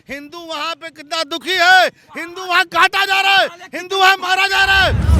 हिंदू वहाँ पे कितना दुखी है, हिंदू वहाँ काटा जा रहा है, हिंदू वहाँ मारा जा रहा है।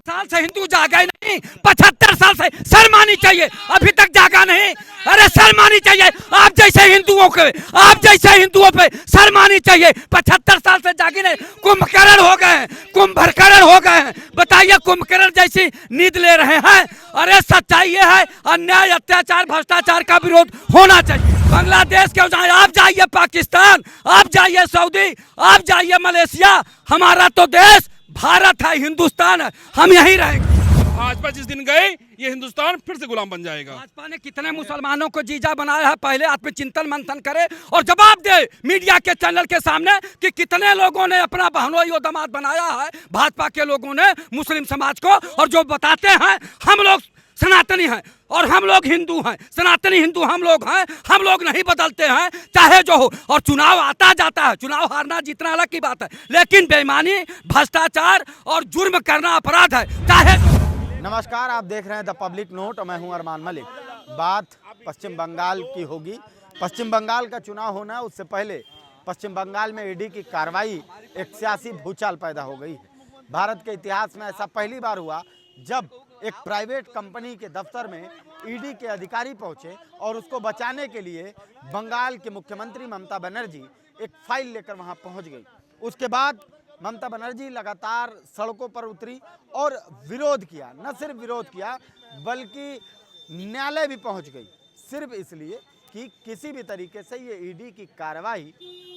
साल से हिंदू जागा ही नहीं, 75 साल से शर्म आनी चाहिए, अभी तक जागा नहीं। अरे शर्म आनी चाहिए, आप जैसे हिंदुओं पे शर्म आनी चाहिए। 75 साल से जागी नहीं, कुंभकर्ण हो गए हैं, कुंभकर्ण हो गए हैं। बताइए कुंभकर्ण जैसी नींद ले रहे हैं। अरे सच्चाई ये है, अन्याय अत्याचार भ्रष्टाचार का विरोध होना चाहिए। बांग्लादेश के जाए, आप जाइए पाकिस्तान, आप जाइए सऊदी, आप जाइए मलेशिया, हमारा तो देश भारत है, हिंदुस्तान है, हम यहीं रहेंगे। भाजपा जिस दिन गए ये हिंदुस्तान फिर से गुलाम बन जाएगा। भाजपा ने कितने मुसलमानों को जीजा बनाया है, पहले आत्मचिंतन मंथन करे और जवाब दे मीडिया के चैनल के सामने कि कितने लोगों ने अपना बहनोई और दामाद बनाया है भाजपा के लोगों ने मुस्लिम समाज को। और जो बताते हैं हम लोग सनातनी हैं और हम लोग हिंदू हैं, सनातनी हिंदू हम लोग हैं, हम लोग नहीं बदलते हैं चाहे जो हो। और चुनाव आता जाता है, चुनाव हारना जीतना अलग की बात है, लेकिन बेईमानी भ्रष्टाचार और जुर्म करना अपराध है चाहे। नमस्कार, आप देख रहे हैं द पब्लिक नोट और मैं हूं अरमान मलिक। बात पश्चिम बंगाल की होगी। पश्चिम बंगाल का चुनाव होना है, उससे पहले पश्चिम बंगाल में ईडी की कार्रवाई एक सियासी भूचाल पैदा हो गई है। भारत के इतिहास में ऐसा पहली बार हुआ जब एक प्राइवेट कंपनी के दफ्तर में ईडी के अधिकारी पहुंचे और उसको बचाने के लिए बंगाल के मुख्यमंत्री ममता बनर्जी एक फाइल लेकर वहां पहुंच गई। उसके बाद ममता बनर्जी लगातार सड़कों पर उतरी और विरोध किया। न सिर्फ विरोध किया बल्कि न्यायालय भी पहुंच गई, सिर्फ इसलिए कि किसी भी तरीके से ये ईडी की कार्रवाई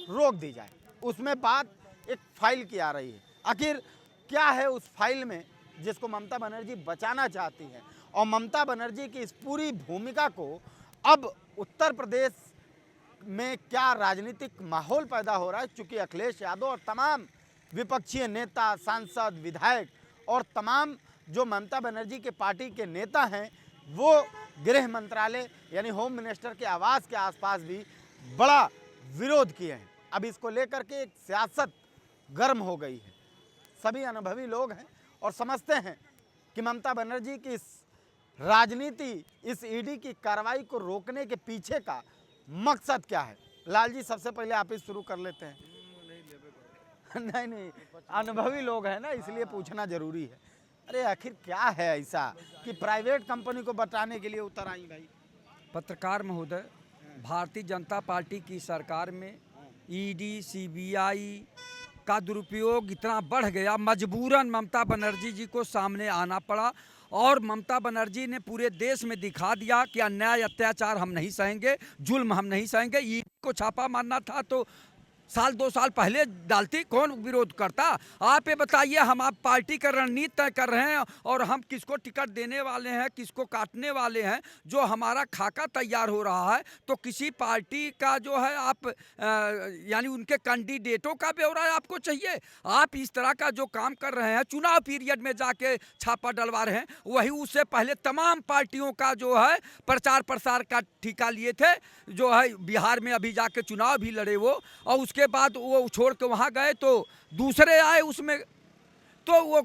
रोक दी जाए। उसमें बात एक फाइल की आ रही है। आखिर क्या है उस फाइल में जिसको ममता बनर्जी बचाना चाहती हैं, और ममता बनर्जी की इस पूरी भूमिका को अब उत्तर प्रदेश में क्या राजनीतिक माहौल पैदा हो रहा है। चूँकि अखिलेश यादव और तमाम विपक्षी नेता, सांसद, विधायक और तमाम जो ममता बनर्जी के पार्टी के नेता हैं वो गृह मंत्रालय यानी होम मिनिस्टर के आवास के आसपास भी बड़ा विरोध किए हैं। अब इसको लेकर के एक सियासत गर्म हो गई है। सभी अनुभवी लोग हैं और समझते हैं कि ममता बनर्जी की इस राजनीति, इस ईडी की कार्रवाई को रोकने के पीछे का मकसद क्या है। लाल जी, सबसे पहले आप ही शुरू कर लेते हैं। नहीं, अनुभवी लोग हैं ना, इसलिए पूछना जरूरी है। अरे आखिर क्या है ऐसा कि प्राइवेट कंपनी को बचाने के लिए उतर आई भाई। पत्रकार महोदय, भारतीय जनता पार्टी की सरकार में ईडी सीबीआई का दुरुपयोग इतना बढ़ गया, मजबूरन ममता बनर्जी जी को सामने आना पड़ा। और ममता बनर्जी ने पूरे देश में दिखा दिया कि अन्याय अत्याचार हम नहीं सहेंगे, जुल्म हम नहीं सहेंगे। ईडी को छापा मारना था तो साल 2 साल पहले डालती, कौन विरोध करता। आप ये बताइए, हम आप पार्टी का रणनीति तय कर रहे हैं और हम किसको टिकट देने वाले हैं, किसको काटने वाले हैं। जो हमारा खाका तैयार हो रहा है तो किसी पार्टी का जो है आप यानी उनके कैंडिडेटों का ब्यौरा आपको चाहिए। आप इस तरह का जो काम कर रहे हैं, चुनाव पीरियड में जाके छापा डलवा रहे हैं, वही उससे पहले तमाम पार्टियों का जो है प्रचार प्रसार का ठेका लिए थे। जो है बिहार में अभी जाके चुनाव भी लड़े वो, और उसके बाद वो छोड़ के वहाँ गए तो दूसरे आए उसमें। तो वो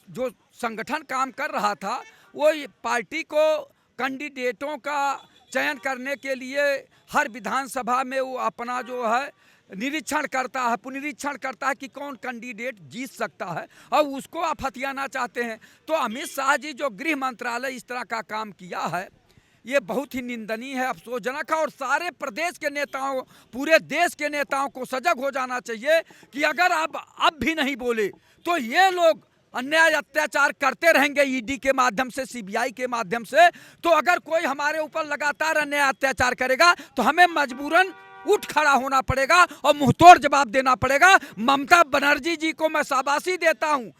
जो संगठन काम कर रहा था वो पार्टी को कैंडिडेटों का चयन करने के लिए हर विधानसभा में वो अपना जो है निरीक्षण करता है, पुनरीक्षण करता है कि कौन कैंडिडेट जीत सकता है, और उसको आप हथियाना चाहते हैं। तो अमित शाह जी जो गृह मंत्रालय इस तरह का काम किया है, ये बहुत ही निंदनीय है, अफसोसजनक है। और सारे प्रदेश के नेताओं, पूरे देश के नेताओं को सजग हो जाना चाहिए कि अगर आप अब भी नहीं बोले तो ये लोग अन्याय अत्याचार करते रहेंगे ईडी के माध्यम से, सीबीआई के माध्यम से। तो अगर कोई हमारे ऊपर लगातार अन्याय अत्याचार करेगा तो हमें मजबूरन उठ खड़ा होना पड़ेगा और मुंहतोड़ जवाब देना पड़ेगा। ममता बनर्जी जी को मैं शाबाशी देता हूँ,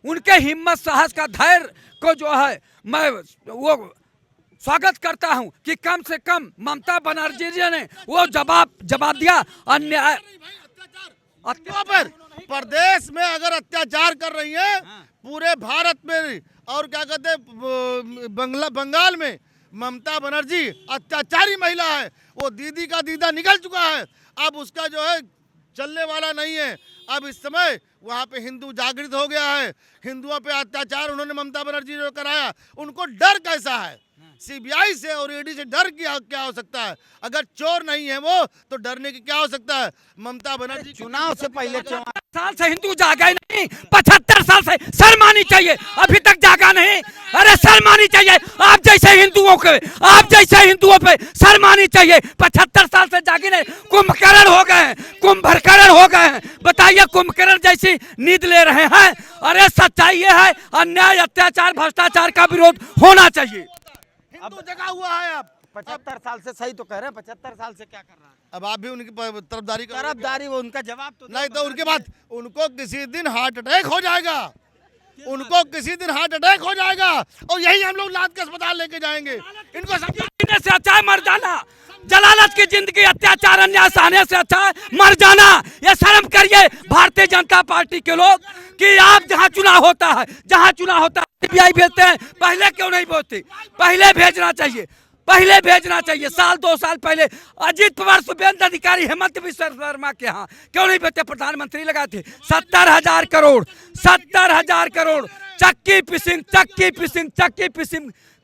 उनके हिम्मत साहस का धैर्य को जो है मैं वो स्वागत करता हूं कि कम से कम ममता बनर्जी जी ने वो जवाब दिया। अन्याय पर प्रदेश में अगर अत्याचार कर रही है, पूरे भारत में और क्या कहते हैं बंगाल में ममता बनर्जी अत्याचारी महिला है। वो दीदी का दीदा निकल चुका है, अब उसका जो है चलने वाला नहीं है। अब इस समय वहाँ पे हिंदू जागृत हो गया है। हिंदुओं पे अत्याचार उन्होंने ममता बनर्जी ने कराया, उनको डर कैसा है? सीबीआई से और ईडी से डर क्या हो सकता है? अगर चोर नहीं है वो तो डरने की क्या हो सकता है? ममता बनर्जी चुनाव से पहले साल से हिंदू जागा ही नहीं, 75 साल से शर्म आनी चाहिए, अभी तक जागा नहीं। अरे शर्म आनी चाहिए, आप जैसे हिंदुओं पे शर्म आनी चाहिए। 75 साल से जागी नहीं, कुंभकर्ण हो गए हैं, कुंभकर्ण हो गए हैं। बताइए कुंभकर्ण जैसी नींद ले रहे हैं। अरे सच्चाई ये है, अन्याय अत्याचार भ्रष्टाचार का विरोध होना चाहिए। हिंदू जगा हुआ है। अब 75 साल से सही तो कह रहे हैं, 75 साल से क्या कर रहा है? अब आप भी उनकी तरफदारी करोगे? तरफदारी, वो उनका जवाब तो नहीं तो उनके बाद उनको किसी दिन हार्ट अटैक हो जाएगा, उनको किसी दिन हार्ट अटैक हो जाएगा और यही हम लोग लाद के अस्पताल लेके जाएंगे। इनको जीने से अच्छा है मर जाना, जलालत की जिंदगी अत्याचार अन्याय सहने से अच्छा है मर जाना। ये शर्म करिए भारतीय जनता पार्टी के लोग कि आप जहां चुनाव होता है सीबीआई भेजते हैं, पहले क्यों नहीं भेजते? पहले भेजना चाहिए। साल 2 साल पहले अजीत पवार, शुभेंद्र अधिकारी, हेमंत बिश्व शर्मा के यहाँ क्यों नहीं भेजते? प्रधानमंत्री लगाए थे 70,000 करोड़ चक्की पिसिंग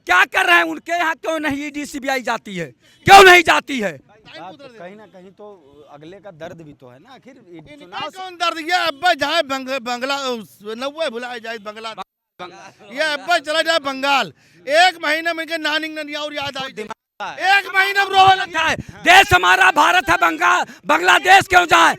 क्या कर रहे हैं? उनके यहाँ क्यों नहीं ईडी सीबीआई जाती है? क्यों नहीं जाती है? कहीं ना कहीं तो अगले का दर्द भी तो है ना। आखिर इनका कौन दर्द? ये अब्बा जाए बंगला नब्बे भुलाए जाए बंगला, ये अब्बा चला जाए बंगाल, 1 महीने में नानिंग ननियाउर याद आई, 1 महीने में रोने लग जाए। देश हमारा भारत है, बांग्लादेश क्यों जाए?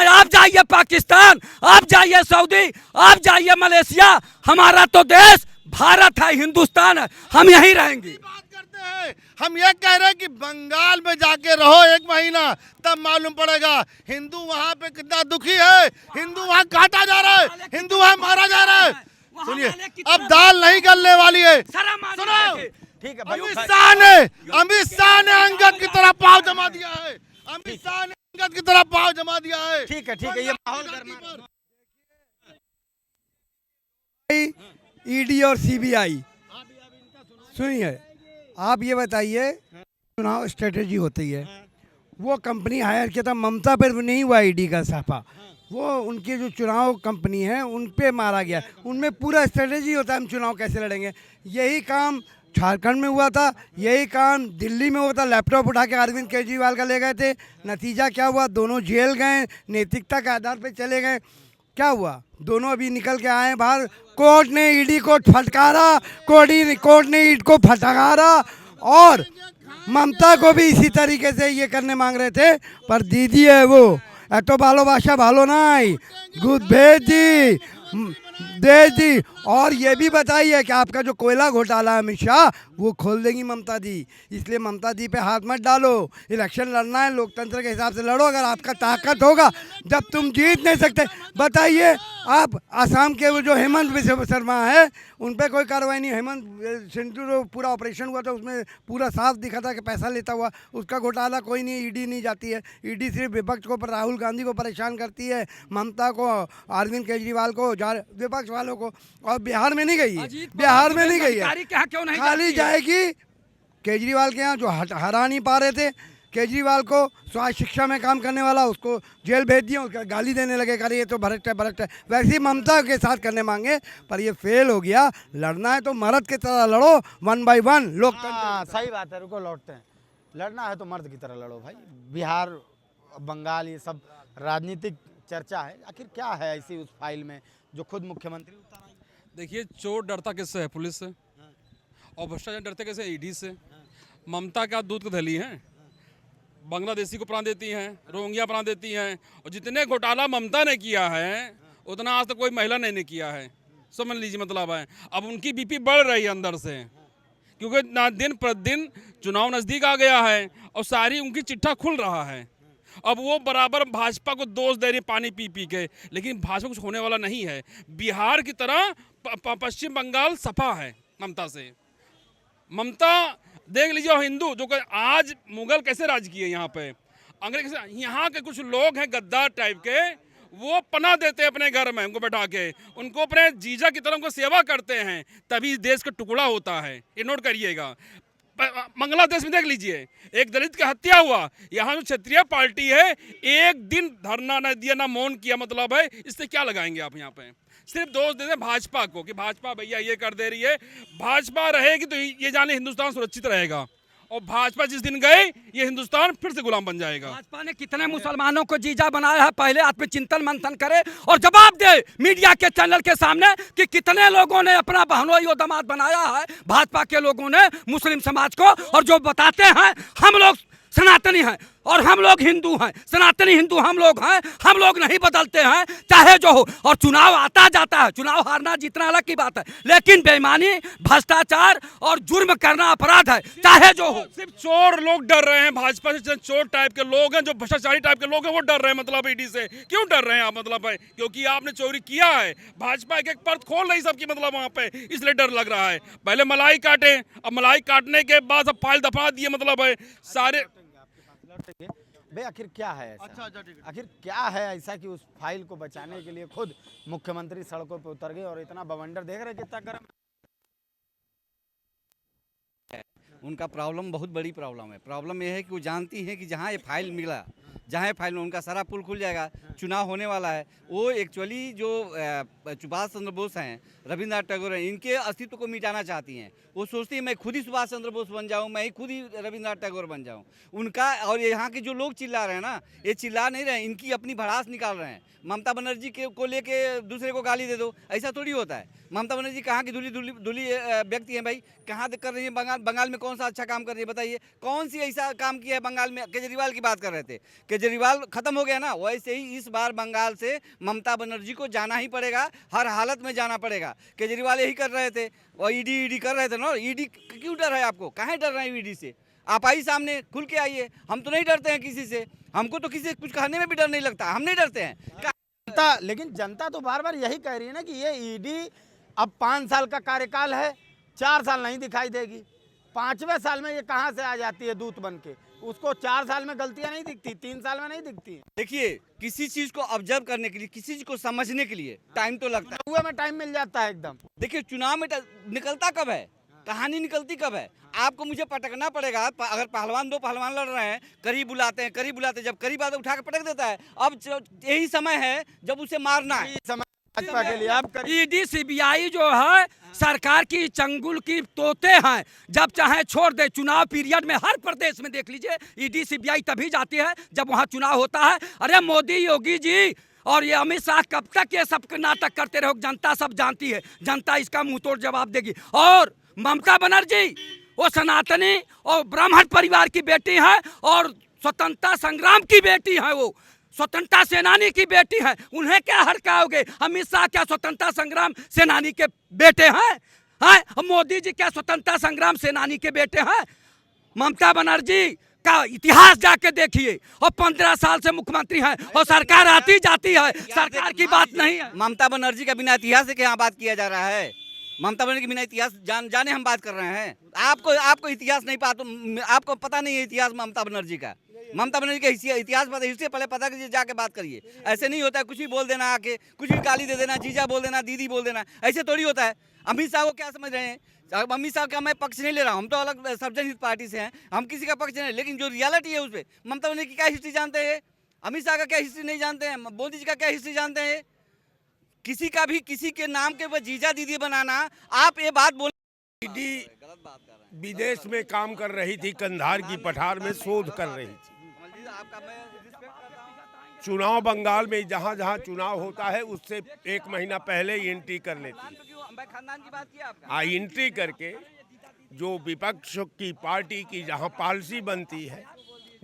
आप जाइए पाकिस्तान, आप जाइए सऊदी, आप जाइए मलेशिया। हमारा तो देश भारत है, हिंदुस्तान है, हम यहीं रहेंगे। बात करते हैं, हम ये कह रहे हैं कि बंगाल में जाके रहो 1 महीना, तब मालूम पड़ेगा हिंदू वहाँ पे कितना दुखी है। हिंदू वहाँ काटा जा रहा है, हिंदू वहाँ मारा जा रहा है। सुनिए, अब दाल नहीं गलने वाली है। सुनो, ठीक है, अमित शाह ने अंगद की तरह पाँव जमा दिया है। अमित शाह ने अंगद की तरह पाँव जमा दिया है। ठीक है, ये माहौल गर्मा ईडी और सीबीआई। सुनिए, आप ये बताइए, चुनाव स्ट्रेटेजी होती है, वो कंपनी हायर किया था, ममता पर नहीं हुआ ईडी का छापा, वो उनके जो चुनाव कंपनी है उन पे मारा गया। उनमें पूरा स्ट्रेटेजी होता है हम चुनाव कैसे लड़ेंगे। यही काम झारखंड में हुआ था, यही काम दिल्ली में हुआ था। लैपटॉप उठा के अरविंद केजरीवाल का ले गए थे, नतीजा क्या हुआ? दोनों जेल गए, नैतिकता के आधार पर चले गए। क्या हुआ? दोनों अभी निकल के आए बाहर। कोर्ट ने ईडी को फटकारा, कोर्ट ने ईडी को फटकारा और ममता को भी इसी तरीके से ये करने मांग रहे थे, पर दीदी है वो एतो भालोबाशा भालो नाई गुद भेज दी। और ये भी बताइए कि आपका जो कोयला घोटाला है अमित शाह, वो खोल देंगी ममता दी। इसलिए ममता दी पे हाथ मत डालो। इलेक्शन लड़ना है, लोकतंत्र के हिसाब से लड़ो। अगर आपका ताकत होगा, जब तुम जीत नहीं सकते। बताइए आप, असम के वो जो हेमंत बिश्व शर्मा है उन पर कोई कार्रवाई नहीं। हेमंत सिंधु पूरा ऑपरेशन हुआ था, उसमें पूरा साफ दिखा था कि पैसा लेता हुआ, उसका घोटाला कोई नहीं, ईडी नहीं जाती है। ईडी सिर्फ विपक्ष को, राहुल गांधी को परेशान करती है, ममता को, अरविंद केजरीवाल को, विपक्ष वालों को। और बिहार में नहीं गई है, बिहार में नहीं गई है, खाली जाएगी केजरीवाल के यहाँ जो हरा नहीं पा रहे थे। केजरीवाल को स्वास्थ्य शिक्षा में काम करने वाला, उसको जेल भेज दिया, उसका गाली देने लगे, करे ये तो भ्रष्ट है। वैसे ही ममता के साथ करने मांगे, पर ये फेल हो गया। लड़ना है तो मर्द की तरह लड़ो, 1 by 1 लोकतंत्र। सही बात है, रुको लौटते हैं। लड़ना है तो मर्द की तरह लड़ो भाई। बिहार, बंगाल, ये सब राजनीतिक चर्चा है। आखिर क्या है ऐसी उस फाइल में जो खुद मुख्यमंत्री उतारा? देखिए, चोर डरता किससे है? पुलिस से। और भ्रष्टाचार डरते कैसे? ईडी से। ममता क्या दूध की थैली है? बांग्लादेशी को प्राण देती हैं, रोहिंग्या प्राण देती हैं, और जितने घोटाला ममता ने किया है उतना आज तक कोई महिला ने किया है। समझ लीजिए मतलब है। अब उनकी बीपी बढ़ रही है अंदर से, क्योंकि ना दिन प्रतिदिन चुनाव नज़दीक आ गया है और सारी उनकी चिट्ठा खुल रहा है। अब वो बराबर भाजपा को दोष दे रही पानी पी पी के, लेकिन भाजपा कुछ होने वाला नहीं है। बिहार की तरह पश्चिम बंगाल सफा है ममता से। ममता देख लीजिए, हिंदू जो आज मुगल कैसे राज किए यहाँ पे, अंग्रेज, यहाँ के कुछ लोग हैं गद्दार टाइप के, वो पनाह देते हैं अपने घर में, उनको बैठा के, उनको अपने जीजा की तरह उनको सेवा करते हैं, तभी देश का टुकड़ा होता है। ये नोट करिएगा। बांग्लादेश में देख लीजिए, एक दलित की हत्या हुआ, यहाँ जो क्षेत्रीय पार्टी है एक दिन धरना न दिया, ना मौन किया, मतलब है इससे क्या लगाएंगे आप यहाँ पे? सिर्फ दोष दे दें भाजपा को कि भाजपा भैया ये कर दे रही है। भाजपा रहेगी तो ये जाने हिंदुस्तान सुरक्षित रहेगा, और भाजपा जिस दिन गए ये हिंदुस्तान फिर से गुलाम बन जाएगा। भाजपा ने कितने मुसलमानों को जीजा बनाया है, पहले आत्मचिंतन मंथन करे और जवाब दे मीडिया के चैनल के सामने कि कितने लोगों ने अपना बहनोई और दामाद बनाया है भाजपा के लोगों ने मुस्लिम समाज को। और जो बताते हैं हम लोग सनातनी हैं और हम लोग हिंदू हैं, सनातनी हिंदू हम लोग हैं, हम लोग नहीं बदलते हैं चाहे जो हो। और चुनाव आता जाता है, चुनाव हारना जीतना अलग की बात है, लेकिन बेईमानी, भ्रष्टाचार और जुर्म करना अपराध है चाहे जो हो। सिर्फ चोर लोग डर रहे हैं भाजपा से, चोर टाइप के लोग हैं, जो भ्रष्टाचारी टाइप के लोग हैं वो डर रहे हैं, मतलब ईडी से। क्यों डर रहे हैं आप? मतलब है क्योंकि आपने चोरी किया है, भाजपा एक एक पर्द खोल रही सबकी, मतलब वहाँ पे, इसलिए डर लग रहा है। पहले मलाई काटे, अब मलाई काटने के बाद सब फाइल दफा दिए, मतलब है सारे। भाई आखिर क्या है ऐसा? अच्छा ठीक है। आखिर क्या है ऐसा कि उस फाइल को बचाने के लिए खुद मुख्यमंत्री सड़कों पे उतर गए और इतना बवंडर देख रहे कितना गर्म। उनका प्रॉब्लम बहुत बड़ी प्रॉब्लम है। प्रॉब्लम यह है कि वो जानती हैं कि जहाँ ये फाइल मिला, जहाँ ये फाइल में उनका सारा पुल खुल जाएगा, चुनाव होने वाला है। वो एक्चुअली जो सुभाष चंद्र बोस हैं, रविंद्रनाथ टैगोर हैं, इनके अस्तित्व को मिटाना चाहती हैं। वो सोचती है मैं खुद ही सुभाष चंद्र बोस बन जाऊं, मैं ही खुद ही रविंद्रनाथ टैगोर बन जाऊं। उनका और यहाँ के जो लोग चिल्ला रहे हैं ना, ये चिल्ला नहीं रहे, इनकी अपनी भड़ास निकाल रहे हैं। ममता बनर्जी को लेके दूसरे को गाली दे दो, ऐसा थोड़ी होता है। ममता बनर्जी कहाँ की धुली व्यक्ति हैं भाई? कहाँ कर रही है? बंगाल में कौन सा अच्छा काम कर रही है बताइए? कौन सी ऐसा काम किया है बंगाल में? केजरीवाल की बात कर रहे थे, केजरीवाल खत्म हो गया ना, वैसे ही इस बार बंगाल से ममता बनर्जी को जाना ही पड़ेगा, हर हालत में जाना पड़ेगा। केजरीवाल यही कर रहे थे और ईडी कर रहे थे ना। ईडी क्यों डर है आपको? काहे डर रहे हैं ईडी से? आप आइए सामने, खुल के आइए। हम तो नहीं डरते हैं किसी से, हमको तो किसी कुछ कहने में भी डर नहीं लगता, हम नहीं डरते हैं। लेकिन जनता तो बार बार यही कह रही है ना कि ये ईडी अब 5 साल का कार्यकाल है, 4 साल नहीं दिखाई देगी, 5वें साल में ये कहाँ से आ जाती है दूत बन के? उसको 4 साल में गलतियां नहीं दिखती, 3 साल में नहीं दिखती। देखिए, किसी चीज को ऑब्जर्व करने के लिए, किसी चीज को समझने के लिए टाइम तो लगता है। हुए में टाइम मिल जाता है एकदम। देखिए, चुनाव में निकलता कब है, कहानी निकलती कब है? आपको मुझे पटकना पड़ेगा। अगर पहलवान, 2 पहलवान लड़ रहे हैं, करीब बुलाते हैं, जब करीब आते उठा के पटक देता है। अब यही समय है जब उसे मारना है। भाजपा के लिए आप ईडी सीबीआई जो है सरकार की चंगुल की तोते हैं, जब चाहे छोड़ दे। चुनाव पीरियड में हर प्रदेश में देख लीजिए ईडी सीबीआई तभी जाती है जब वहाँ चुनाव होता है। अरे मोदी, योगी जी और ये अमित शाह कब तक ये सब नाटक करते रहो? जनता सब जानती है, जनता इसका मुंह तोड़ जवाब देगी। और ममता बनर्जी वो सनातनी और ब्राह्मण परिवार की बेटी है और स्वतंत्रता संग्राम की बेटी है, वो स्वतंत्रता सेनानी की बेटी है। उन्हें क्या हड़काओगे? अमित शाह क्या स्वतंत्रता संग्राम सेनानी के बेटे हैं? हैं? मोदी जी क्या स्वतंत्रता संग्राम सेनानी के बेटे हैं? ममता बनर्जी का इतिहास जाके देखिए, और 15 साल से मुख्यमंत्री हैं और सरकार आती जाती है, सरकार की बात नहीं है। ममता बनर्जी का बिना इतिहास से क्या बात किया जा रहा है? ममता बनर्जी के बिना इतिहास जाने हम बात कर रहे हैं। आपको इतिहास नहीं पता, तो आपको पता नहीं है इतिहास ममता बनर्जी का। ममता बनर्जी का इतिहास पता, इससे पहले पता कीजिए, जाके बात करिए। ऐसे नहीं होता है कुछ भी बोल देना, आके कुछ भी गाली दे देना, जीजा बोल देना, दीदी बोल देना, ऐसे थोड़ी होता है। अमित शाह को क्या समझ रहे हैं? अमित शाह का मैं पक्ष नहीं ले रहा हूँ, हम तो अलग सर्वजन हित पार्टी से हैं, हम किसी का पक्ष नहीं। लेकिन जो रियलिटी है उस पर ममता बनर्जी की क्या हिस्ट्री जानते हैं? अमित शाह का क्या हिस्ट्री नहीं जानते हैं? मोदी जी का क्या हिस्ट्री जानते हैं? किसी का भी किसी के नाम के ऊपर जीजा दीदी बनाना, आप ये बात बोल। ईडी विदेश में काम कर रही थी, कंधार की पठार में शोध कर रही थी। चुनाव बंगाल में जहाँ जहाँ चुनाव होता है उससे 1 महीना पहले एंट्री कर लेती है। एंट्री करके जो विपक्ष की पार्टी की जहाँ पॉलिसी बनती है,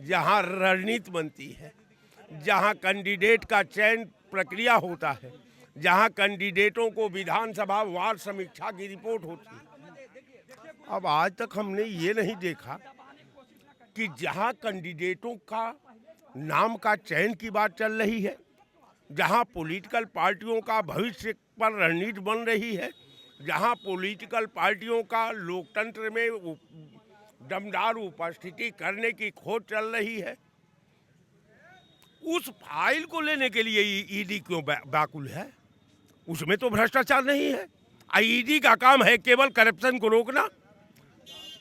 जहाँ रणनीति बनती है, जहाँ कैंडिडेट का चयन प्रक्रिया होता है, जहाँ कैंडिडेटों को विधानसभा वार समीक्षा की रिपोर्ट होती है। अब आज तक हमने ये नहीं देखा कि जहाँ कैंडिडेटों का नाम का चयन की बात चल रही है, जहाँ पॉलिटिकल पार्टियों का भविष्य पर रणनीति बन रही है, जहाँ पॉलिटिकल पार्टियों का लोकतंत्र में दमदार उपस्थिति करने की खोज चल रही है, उस फाइल को लेने के लिए ईडी क्यों व्याकुल है? उसमें तो भ्रष्टाचार नहीं है। ईडी का काम है केवल करप्शन को रोकना।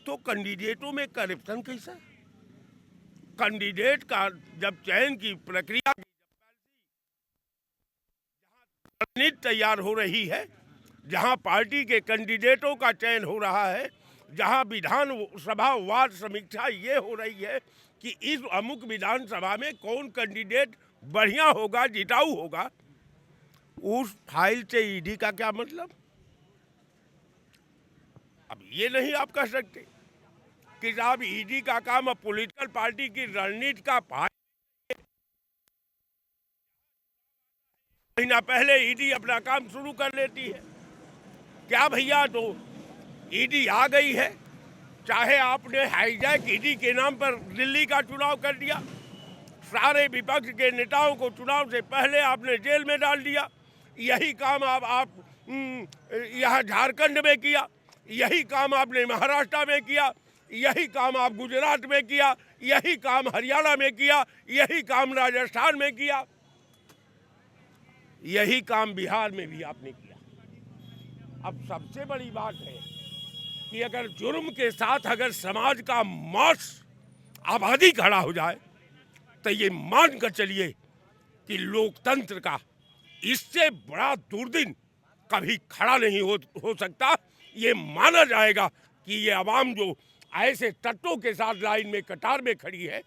तो कैंडिडेटों में करप्शन कैसा? कैंडिडेट का जब चयन की प्रक्रिया रणनीति तैयार हो रही है, जहां पार्टी के कैंडिडेटों का चयन हो रहा है, जहां विधानसभा वार्ड समीक्षा ये हो रही है कि इस अमुक विधानसभा में कौन कैंडिडेट बढ़िया होगा, जिताऊ होगा, उस फाइल से ईडी का क्या मतलब? अब ये नहीं आप कह सकते कि साहब ईडी का काम अब पॉलिटिकल पार्टी की रणनीति का महीना पहले ईडी अपना काम शुरू कर लेती है। क्या भैया, तो ईडी आ गई है, चाहे आपने हाईजैक ईडी के नाम पर दिल्ली का चुनाव कर दिया, सारे विपक्ष के नेताओं को चुनाव से पहले आपने जेल में डाल दिया, यही काम आप यहाँ झारखंड में किया, यही काम आपने महाराष्ट्र में किया, यही काम आप गुजरात में किया, यही काम हरियाणा में किया, यही काम राजस्थान में किया, यही काम बिहार में भी आपने किया। अब सबसे बड़ी बात है कि अगर जुर्म के साथ अगर समाज का मास आबादी खड़ा हो जाए तो ये मान कर चलिए कि लोकतंत्र का इससे बड़ा दुर्दिन कभी खड़ा नहीं हो सकता। ये माना जाएगा कि ये आवाम जो ऐसे तत्वों के साथ लाइन में कतार में खड़ी है,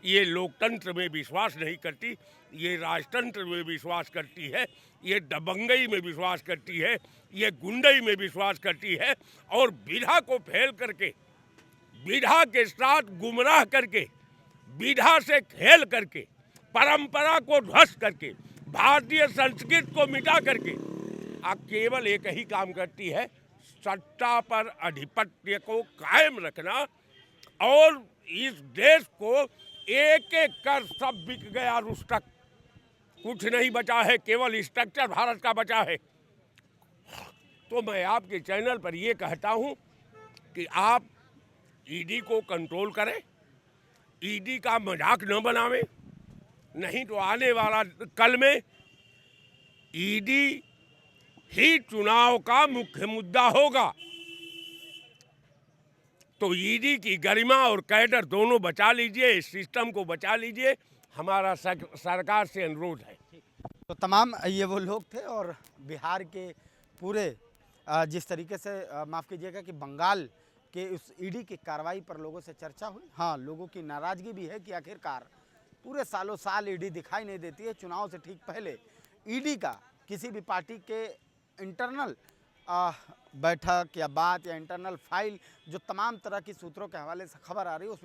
ये लोकतंत्र में विश्वास नहीं करती, ये राजतंत्र में विश्वास करती है, ये दबंगई में विश्वास करती है, ये गुंडई में विश्वास करती है, और विधा को फेल करके, विधा के साथ गुमराह करके, विधा से खेल करके, परंपरा को ध्वस्त करके, भारतीय संस्कृति को मिटा करके अब केवल एक ही काम करती है, सत्ता पर आधिपत्य को कायम रखना। और इस देश को एक एक कर सब बिक गया रुस्तक, कुछ नहीं बचा है, केवल स्ट्रक्चर भारत का बचा है। तो मैं आपके चैनल पर ये कहता हूँ कि आप ईडी को कंट्रोल करें, ईडी का मजाक न बनावें, नहीं तो आने वाला कल में ईडी ही चुनाव का मुख्य मुद्दा होगा। तो ईडी की गरिमा और कैडर दोनों बचा लीजिए, इस सिस्टम को बचा लीजिए, हमारा सरकार से अनुरोध है। तो तमाम ये वो लोग थे, और बिहार के पूरे जिस तरीके से माफ़ कीजिएगा कि बंगाल के उस ईडी की कार्रवाई पर लोगों से चर्चा हुई। हाँ, लोगों की नाराज़गी भी है कि आखिरकार पूरे सालों साल ईडी दिखाई नहीं देती है। चुनाव से ठीक पहले ईडी का किसी भी पार्टी के इंटरनल बैठक या बात या इंटरनल फाइल जो तमाम तरह की सूत्रों के हवाले से खबर आ रही है उसमें